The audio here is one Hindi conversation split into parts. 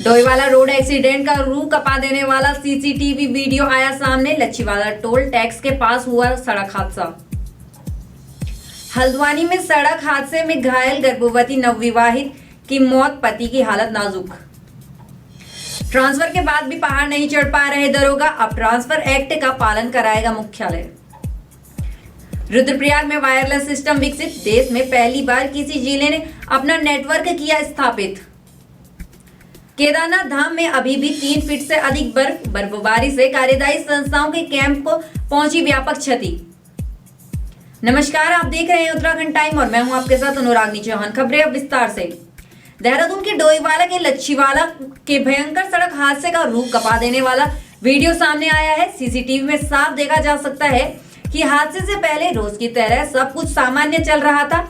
डोईवाला रोड एक्सीडेंट का रूह कपा देने वाला सीसीटीवी वीडियो आया सामने। लच्छीवाला टोल टैक्स के पास हुआ सड़क हादसा। हल्द्वानी में सड़क हादसे में घायल गर्भवती नवविवाहित की मौत, पति की हालत नाजुक। ट्रांसफर के बाद भी पहाड़ नहीं चढ़ पा रहे दरोगा, अब ट्रांसफर एक्ट का पालन कराएगा मुख्यालय। रुद्रप्रयाग में वायरलेस सिस्टम विकसित, देश में पहली बार किसी जिले ने अपना नेटवर्क किया स्थापित। केदारनाथ धाम में अभी भी 3 फीट से अधिक बर्फबारी से कार्यदायी संस्थाओं के कैंप को पहुंची व्यापक क्षति। नमस्कार, आप देख रहे हैं उत्तराखंड टाइम और मैं हूं आपके साथ अनुरागनी चौहान। खबरें अब विस्तार से। देहरादून के डोईवाला के लच्छीवाला के भयंकर सड़क हादसे का रूह कपा देने वाला वीडियो सामने आया है। सीसीटीवी में साफ देखा जा सकता है कि हादसे से पहले रोज की तरह सब कुछ सामान्य चल रहा था,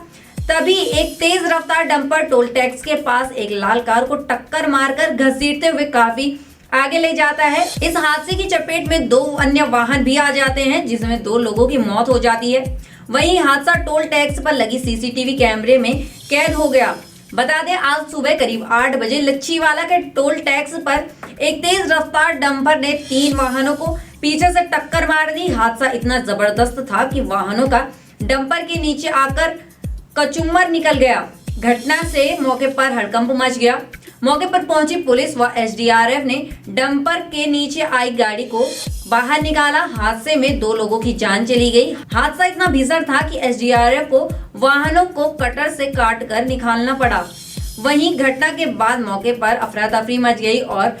तभी एक तेज रफ्तार डंपर टोल टैक्स के पास एक लाल कार को टक्कर मारकर घसीटते हुए काफी आगे ले जाता है। इस हादसे की चपेट में 2 अन्य वाहन भी आ जाते हैं, जिसमें 2 लोगों की मौत हो जाती है। वहीं हादसा टोल टैक्स पर लगी सीसीटीवी कैमरे में कैद हो गया। बता दें, आज सुबह करीब 8 बजे लच्छीवाला के टोल टैक्स पर एक तेज रफ्तार डंपर ने 3 वाहनों को पीछे से टक्कर मार दी। हादसा इतना जबरदस्त था कि वाहनों का डंपर के नीचे आकर कचूमर निकल गया। घटना से मौके पर हड़कंप मच गया। मौके पर पहुंची पुलिस व एसडीआरएफ ने डंपर के नीचे आई गाड़ी को बाहर निकाला। हादसे में 2 लोगों की जान चली गई। हादसा इतना भीषण था कि एसडीआरएफ को वाहनों को कटर से काट कर निकालना पड़ा। वहीं घटना के बाद मौके पर अफरा तफरी मच गई और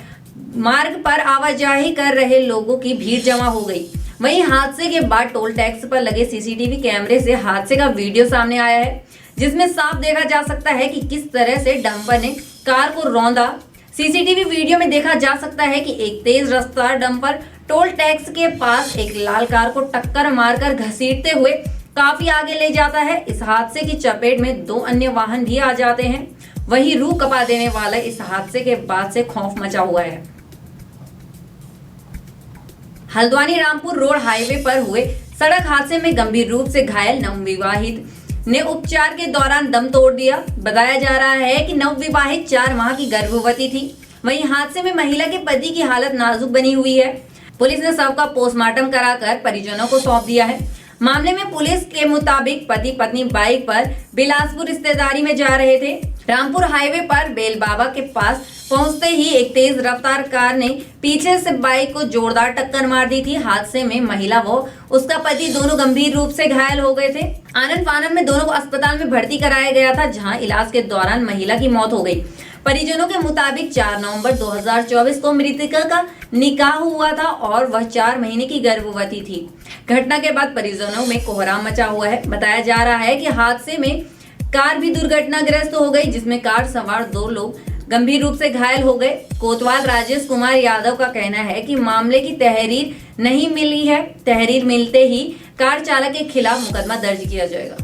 मार्ग पर आवाजाही कर रहे लोगों की भीड़ जमा हो गई। वहीं हादसे के बाद टोल टैक्स पर लगे सीसीटीवी कैमरे से हादसे का वीडियो सामने आया है, जिसमें साफ देखा जा सकता है कि किस तरह से डंपर ने कार को रौंदा। सीसीटीवी वीडियो में देखा जा सकता है कि एक तेज रफ्तार डंपर टोल टैक्स के पास एक लाल कार को टक्कर मारकर घसीटते हुए काफी आगे ले जाता है। इस हादसे की चपेट में 2 अन्य वाहन भी आ जाते हैं। वहीं रूह कपा देने वाला इस हादसे के बाद से खौफ मचा हुआ है। हल्द्वानी रामपुर रोड हाईवे पर हुए सड़क हादसे में गंभीर रूप से घायल नवविवाहित ने उपचार के दौरान दम तोड़ दिया। बताया जा रहा है कि नवविवाहित 4 माह की गर्भवती थी। वहीं हादसे में महिला के पति की हालत नाजुक बनी हुई है। पुलिस ने शव का पोस्टमार्टम कराकर परिजनों को सौंप दिया है। मामले में पुलिस के मुताबिक पति पत्नी बाइक पर बिलासपुर रिश्तेदारी में जा रहे थे। रामपुर हाईवे पर बेल बाबा के पास पहुंचते ही एक तेज रफ्तार कार ने पीछे से बाइक को जोरदार टक्कर मार दी थी। हादसे में महिला व उसका पति दोनों गंभीर रूप से घायल हो गए थे। आनंद फानन में दोनों को अस्पताल में भर्ती कराया गया था, जहां इलाज के दौरान महिला की मौत हो गई। परिजनों के मुताबिक 4 नवंबर 2024 को मृतका का निकाह हुआ था और वह 4 महीने की गर्भवती थी। घटना के बाद परिजनों में कोहराम मचा हुआ है। बताया जा रहा है कि हादसे में कार भी दुर्घटनाग्रस्त हो गई, जिसमें कार सवार 2 लोग गंभीर रूप से घायल हो गए। कोतवाल राजेश कुमार यादव का कहना है कि मामले की तहरीर नहीं मिली है। तहरीर मिलते ही कार चालक के खिलाफ मुकदमा दर्ज किया जाएगा।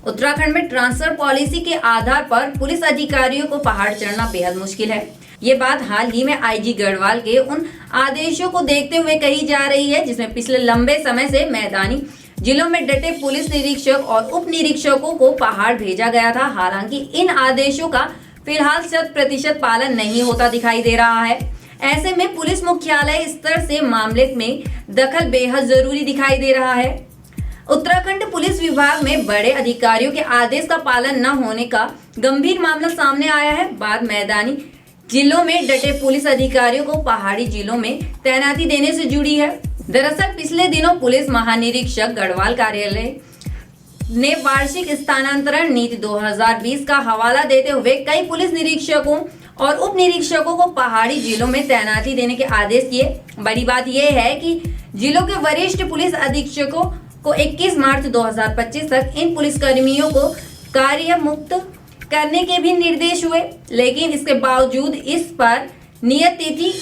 उत्तराखंड में ट्रांसफर पॉलिसी के आधार पर पुलिस अधिकारियों को पहाड़ चढ़ना बेहद मुश्किल है। ये बात हाल ही में आईजी गढ़वाल के उन आदेशों को देखते हुए कही जा रही है, जिसमें पिछले लंबे समय से मैदानी जिलों में डटे पुलिस निरीक्षक और उप निरीक्षकों को पहाड़ भेजा गया था। हालांकि इन आदेशों का फिलहाल 100% पालन नहीं होता दिखाई दे रहा है। ऐसे में पुलिस मुख्यालय स्तर से मामले में दखल बेहद जरूरी दिखाई दे रहा है। उत्तराखंड पुलिस विभाग में बड़े अधिकारियों के आदेश का पालन न होने का गंभीर मामला सामने आया है। बात मैदानी जिलों में डटे पुलिस अधिकारियों को पहाड़ी जिलों में तैनाती देने से जुड़ी है। दरअसल पिछले दिनों पुलिस महानिरीक्षक गढ़वाल कार्यालय ने वार्षिक स्थानांतरण नीति 2020 का हवाला देते हुए कई पुलिस निरीक्षकों और उप निरीक्षकों को पहाड़ी जिलों में तैनाती देने के आदेश दिए। बड़ी बात यह है कि जिलों के वरिष्ठ पुलिस अधीक्षकों को 21 मार्च 2025 तक इन पुलिसकर्मियों को कार्य मुक्त करने के भी निर्देश हुए, लेकिन इसके बावजूद इस पर नियत तिथि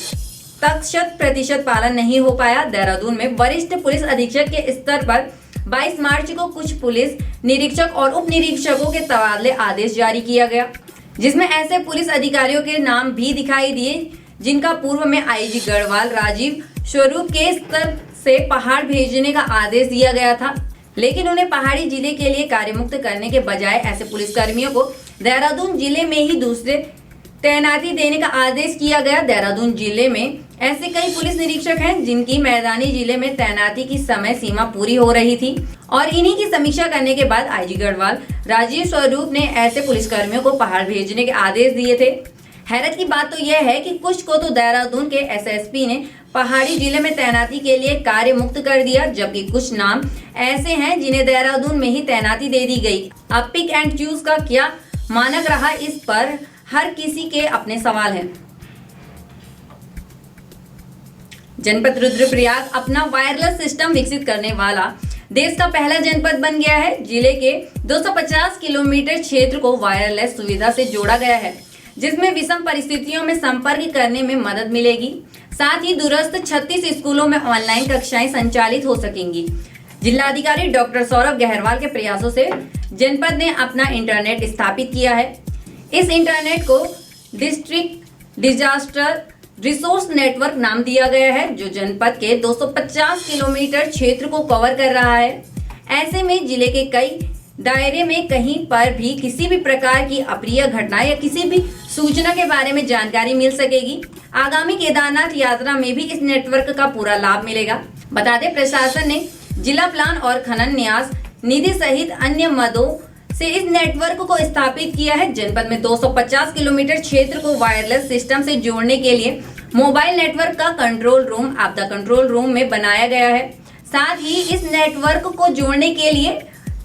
तक 100% पालन नहीं हो पाया। देहरादून में वरिष्ठ पुलिस अधीक्षक के स्तर पर 22 मार्च को कुछ पुलिस निरीक्षक और उप निरीक्षकों के तबादले आदेश जारी किया गया, जिसमें ऐसे पुलिस अधिकारियों के नाम भी दिखाई दिए जिनका पूर्व में आईजी गढ़वाल राजीव स्वरूप के स्तर से पहाड़ भेजने का आदेश दिया गया था। लेकिन उन्हें पहाड़ी जिले के लिए कार्यमुक्त करने के बजाय ऐसे पुलिसकर्मियों को देहरादून जिले में ही दूसरे तैनाती देने का आदेश किया गया। देहरादून जिले में ऐसे कई पुलिस निरीक्षक हैं जिनकी मैदानी जिले में तैनाती की समय सीमा पूरी हो रही थी और इन्हीं की समीक्षा करने के बाद आईजी गढ़वाल राजीव स्वरूप ने ऐसे पुलिसकर्मियों को पहाड़ भेजने के आदेश दिए थे। हैरत की बात तो यह है कि कुछ को तो देहरादून के एसएसपी ने पहाड़ी जिले में तैनाती के लिए कार्य मुक्त कर दिया, जबकि कुछ नाम ऐसे हैं जिन्हें देहरादून में ही तैनाती दे दी गई। अब पिक एंड चूज का क्या मानक रहा, इस पर हर किसी के अपने सवाल हैं। जनपद रुद्रप्रयाग अपना वायरलेस सिस्टम विकसित करने वाला देश का पहला जनपद बन गया है। जिले के 250 किलोमीटर क्षेत्र को वायरलेस सुविधा से जोड़ा गया है, जिसमें विषम परिस्थितियों में संपर्क करने में मदद मिलेगी। साथ ही दूरस्थ 36 स्कूलों में ऑनलाइन कक्षाएं संचालित हो सकेंगी। जिलाधिकारी डॉक्टर सौरभ गहरवाल के प्रयासों से जनपद ने अपना इंटरनेट स्थापित किया है। इस इंटरनेट को डिस्ट्रिक्ट डिजास्टर रिसोर्स नेटवर्क नाम दिया गया है, जो जनपद के 250 किलोमीटर क्षेत्र को कवर कर रहा है। ऐसे में जिले के कई दायरे में कहीं पर भी किसी भी प्रकार की अप्रिय घटना या किसी भी सूचना के बारे में जानकारी मिल सकेगी। आगामी केदारनाथ यात्रा में भी इस नेटवर्क का पूरा लाभ मिलेगा। बता दें, प्रशासन ने जिला प्लान और खनन न्यास निधि सहित अन्य मदों से इस नेटवर्क को स्थापित किया है। जनपद में 250 किलोमीटर क्षेत्र को वायरलेस सिस्टम से जोड़ने के लिए मोबाइल नेटवर्क का कंट्रोल रूम आपदा कंट्रोल रूम में बनाया गया है। साथ ही इस नेटवर्क को जोड़ने के लिए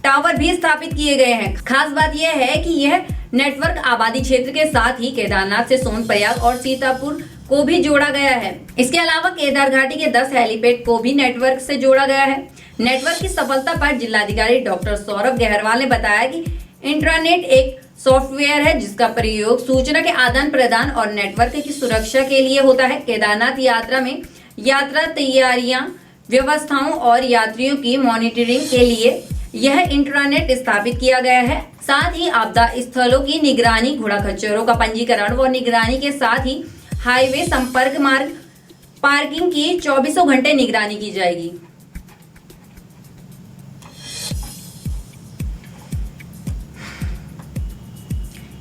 टावर भी स्थापित किए गए हैं। खास बात यह है कि यह नेटवर्क आबादी क्षेत्र के साथ ही केदारनाथ से सोनप्रयाग और सीतापुर को भी जोड़ा गया है। इसके अलावा केदार घाटी के 10 हेलीपैड को भी नेटवर्क से जोड़ा गया है। नेटवर्क की सफलता पर जिलाधिकारी डॉक्टर सौरभ गहरवाल ने बताया कि इंट्रानेट एक सॉफ्टवेयर है जिसका प्रयोग सूचना के आदान प्रदान और नेटवर्क की सुरक्षा के लिए होता है। केदारनाथ यात्रा में यात्रा तैयारियां, व्यवस्थाओं और यात्रियों की मॉनिटरिंग के लिए यह इंट्रानेट स्थापित किया गया है। साथ ही आपदा स्थलों की निगरानी, घोड़ा खच्चरों का पंजीकरण व निगरानी के साथ ही हाईवे संपर्क मार्ग पार्किंग की 24 घंटे निगरानी की जाएगी।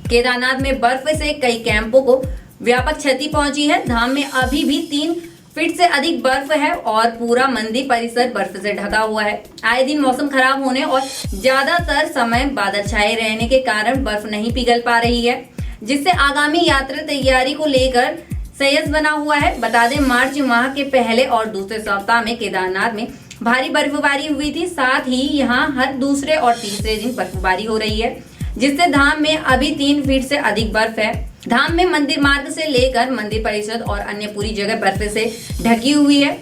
केदारनाथ में बर्फ से कई कैंपों को व्यापक क्षति पहुंची है। धाम में अभी भी 3 फीट से अधिक बर्फ है और पूरा मंदिर परिसर बर्फ से ढका हुआ है। आए दिन मौसम खराब होने और ज्यादातर समय बादल छाए रहने के कारण बर्फ नहीं पिघल पा रही है, जिससे आगामी यात्रा तैयारी को लेकर संयस बना हुआ है। बता दें, मार्च माह के पहले और दूसरे सप्ताह में केदारनाथ में भारी बर्फबारी हुई थी। साथ ही यहाँ हर दूसरे और तीसरे दिन बर्फबारी हो रही है, जिससे धाम में अभी 3 फीट से अधिक बर्फ है। धाम में मंदिर मार्ग से लेकर मंदिर परिसर और अन्य पूरी जगह बर्फ से ढकी हुई है।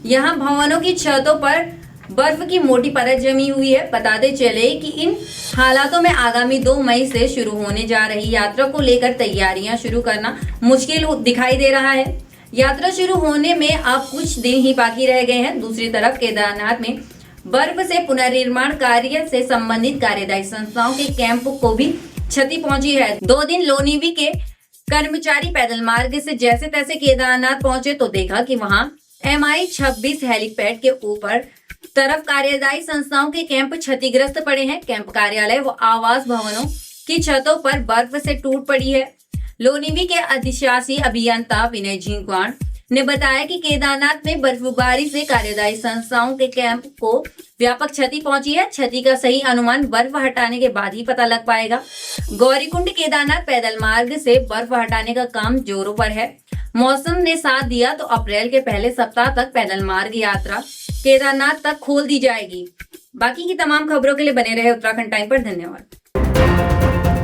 यहाँ भवनों की छतों पर बर्फ की मोटी परत जमी हुई है। बताते चले कि इन हालातों में आगामी 2 मई से शुरू होने जा रही यात्रा को लेकर तैयारियां शुरू करना मुश्किल दिखाई दे रहा है। यात्रा शुरू होने में अब कुछ दिन ही बाकी रह गए हैं। दूसरी तरफ केदारनाथ में बर्फ से पुनर्निर्माण कार्य से संबंधित कार्यदायी संस्थाओं के कैंप को भी क्षति पहुंची है। 2 दिन लोनीवी के कर्मचारी पैदल मार्ग से जैसे तैसे केदारनाथ पहुंचे तो देखा कि वहां MI-26 हेलीपैड के ऊपर तरफ कार्यदायी संस्थाओं के कैंप क्षतिग्रस्त पड़े हैं। कैंप कार्यालय व आवास भवनों की छतों पर बर्फ से टूट पड़ी है। लोनीवी के अधिशासी अभियंता विनय झिंकवाण ने बताया कि केदारनाथ में बर्फबारी से कार्यदायी संस्थाओं के कैंप को व्यापक क्षति पहुंची है। क्षति का सही अनुमान बर्फ हटाने के बाद ही पता लग पाएगा। गौरीकुंड केदारनाथ पैदल मार्ग से बर्फ हटाने का काम जोरों पर है। मौसम ने साथ दिया तो अप्रैल के पहले सप्ताह तक पैदल मार्ग यात्रा केदारनाथ तक खोल दी जाएगी। बाकी की तमाम खबरों के लिए बने रहे उत्तराखंड टाइम पर। धन्यवाद।